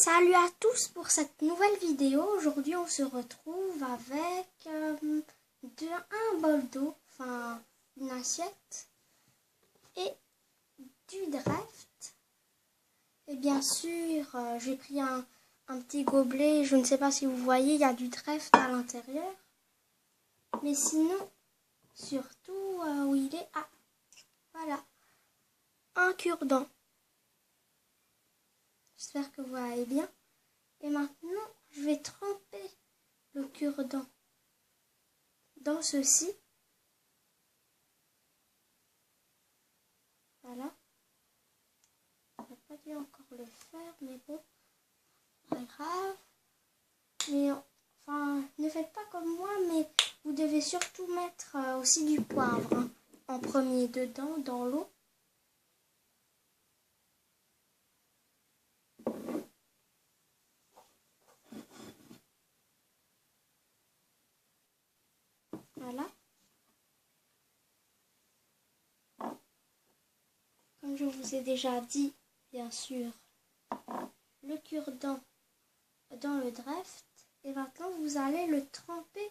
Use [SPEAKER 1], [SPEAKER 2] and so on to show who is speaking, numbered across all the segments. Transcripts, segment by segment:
[SPEAKER 1] Salut à tous pour cette nouvelle vidéo. Aujourd'hui on se retrouve avec un bol d'eau, enfin une assiette et du Dreft. Et bien sûr j'ai pris un petit gobelet, je ne sais pas si vous voyez, il y a du Dreft à l'intérieur. Mais sinon, surtout où il est, voilà, un cure-dent. J'espère que vous allez bien. Et maintenant, je vais tremper le cure-dent dans ceci. Voilà. Je n'ai pas dû encore le faire, mais bon, pas grave. Mais enfin, ne faites pas comme moi, mais vous devez surtout mettre aussi du poivre en premier dedans, dans l'eau. Voilà. Comme je vous ai déjà dit, bien sûr, le cure-dent dans le Dreft. Et maintenant, vous allez le tremper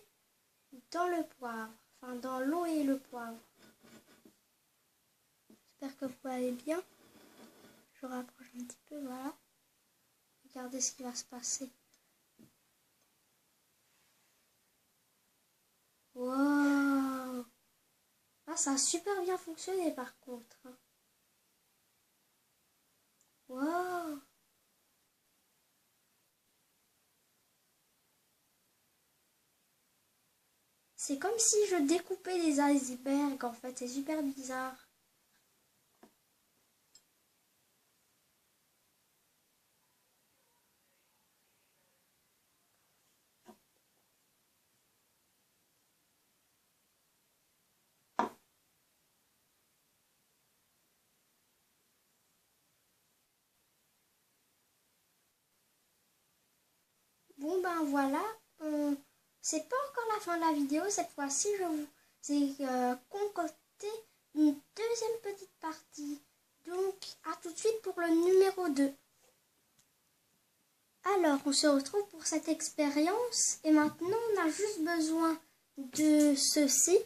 [SPEAKER 1] dans le poivre. Enfin, dans l'eau et le poivre. J'espère que vous allez bien. Je rapproche un petit peu, voilà. Regardez ce qui va se passer. Wow! Ah, ça a super bien fonctionné par contre. Wow! C'est comme si je découpais des icebergs en fait, c'est super bizarre. Bon ben voilà, c'est pas encore la fin de la vidéo, cette fois-ci je vous ai concocté une deuxième petite partie. Donc à tout de suite pour le numéro 2. Alors on se retrouve pour cette expérience et maintenant on a juste besoin de ceci,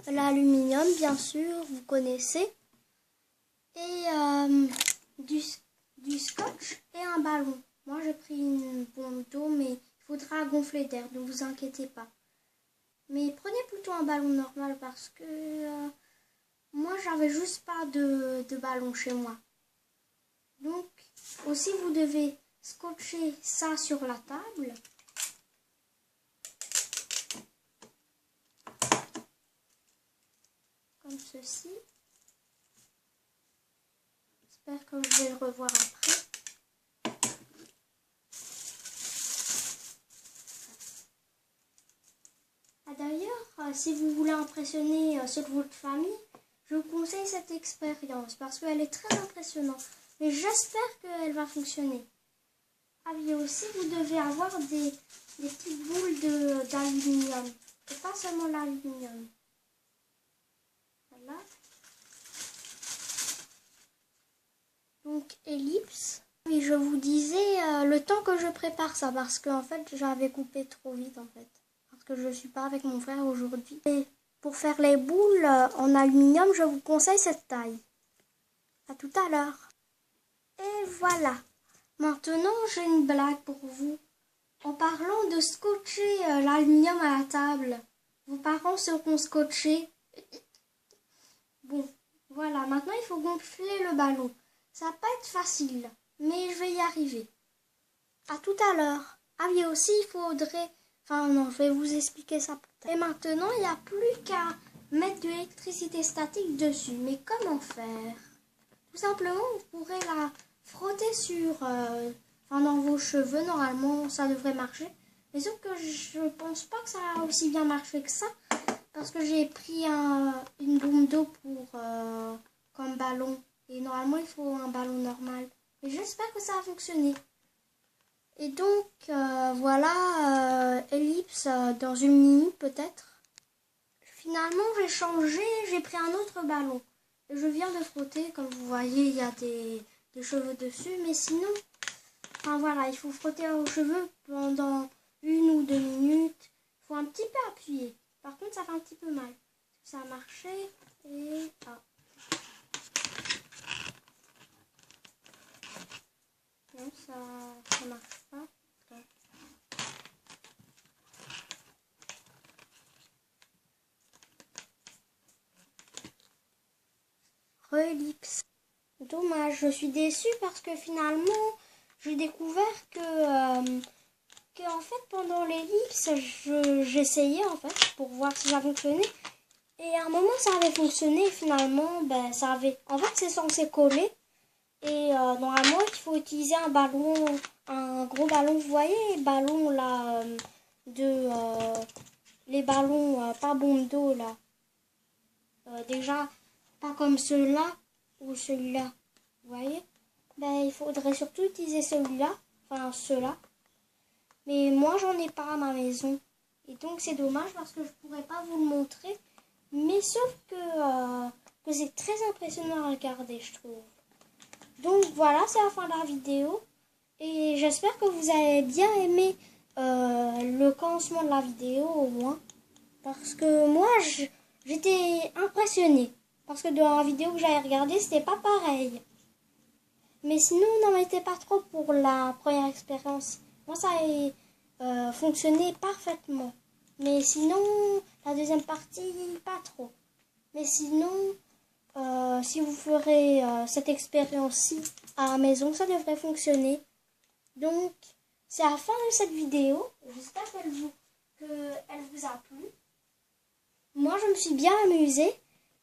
[SPEAKER 1] l'aluminium bien sûr, vous connaissez, et du scotch et un ballon. Moi j'ai pris une bombe d'eau, mais il faudra gonfler d'air, ne vous inquiétez pas. Mais prenez plutôt un ballon normal parce que moi j'avais juste pas de ballon chez moi. Donc aussi vous devez scotcher ça sur la table. Comme ceci. J'espère que je vais le revoir après. D'ailleurs, si vous voulez impressionner ceux de votre famille, je vous conseille cette expérience parce qu'elle est très impressionnante. Mais j'espère qu'elle va fonctionner. Ah oui, aussi, vous devez avoir des petites boules d'aluminium. Et pas seulement l'aluminium. Voilà. Donc, ellipse. Oui, je vous disais le temps que je prépare ça parce qu'en fait, j'avais coupé trop vite en fait. Parce que je ne suis pas avec mon frère aujourd'hui. Et pour faire les boules en aluminium, je vous conseille cette taille. À tout à l'heure. Et voilà. Maintenant, j'ai une blague pour vous. En parlant de scotcher l'aluminium à la table, vos parents seront scotchés. Bon, voilà. Maintenant, il faut gonfler le ballon. Ça va pas être facile, mais je vais y arriver. À tout à l'heure. Ah oui, aussi, il faudrait... Enfin non, je vais vous expliquer ça plus tard. Et maintenant, il n'y a plus qu'à mettre de l'électricité statique dessus. Mais comment faire? Tout simplement, vous pourrez la frotter sur... dans vos cheveux, normalement, ça devrait marcher. Mais sauf que je pense pas que ça a aussi bien marché que ça. Parce que j'ai pris une bombe d'eau comme ballon. Et normalement, il faut un ballon normal. Mais j'espère que ça a fonctionné. Et donc, voilà, ellipse dans une minute peut-être. Finalement, j'ai changé, j'ai pris un autre ballon. Et je viens de frotter, comme vous voyez, il y a des cheveux dessus. Mais sinon, Enfin voilà, il faut frotter aux cheveux pendant 1 ou 2 minutes. Il faut un petit peu appuyer. Par contre, ça fait un petit peu mal. Ça a marché et... Ah. Non, ça marche pas. Attends. Relipse. Dommage, je suis déçue parce que finalement, j'ai découvert que en fait, pendant l'ellipse, j'essayais en fait pour voir si ça fonctionnait. Et à un moment, ça avait fonctionné et finalement, ben, ça avait... En fait, c'est censé coller. Et normalement, il faut utiliser un ballon, un gros ballon, vous voyez, les ballons là, les ballons pas bombe d'eau là. Déjà, pas comme ceux-là ou celui-là, vous voyez. Ben, il faudrait surtout utiliser celui-là, enfin ceux-là. Mais moi, j'en ai pas à ma maison. Et donc, c'est dommage parce que je pourrais pas vous le montrer. Mais sauf que c'est très impressionnant à regarder, je trouve. Donc voilà, c'est la fin de la vidéo. Et j'espère que vous avez bien aimé le commencement de la vidéo au moins. Parce que moi, j'étais impressionnée. Parce que dans la vidéo que j'avais regardée, c'était pas pareil. Mais sinon, n'en mettez pas trop pour la première expérience. Moi, ça a fonctionné parfaitement. Mais sinon, la deuxième partie, pas trop. Mais sinon... si vous ferez cette expérience-ci à la maison, ça devrait fonctionner. Donc, c'est la fin de cette vidéo. J'espère qu'elle vous a plu. Moi, je me suis bien amusée.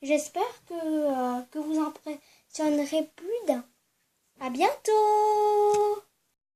[SPEAKER 1] J'espère que vous impressionnerez plus d'un. À bientôt!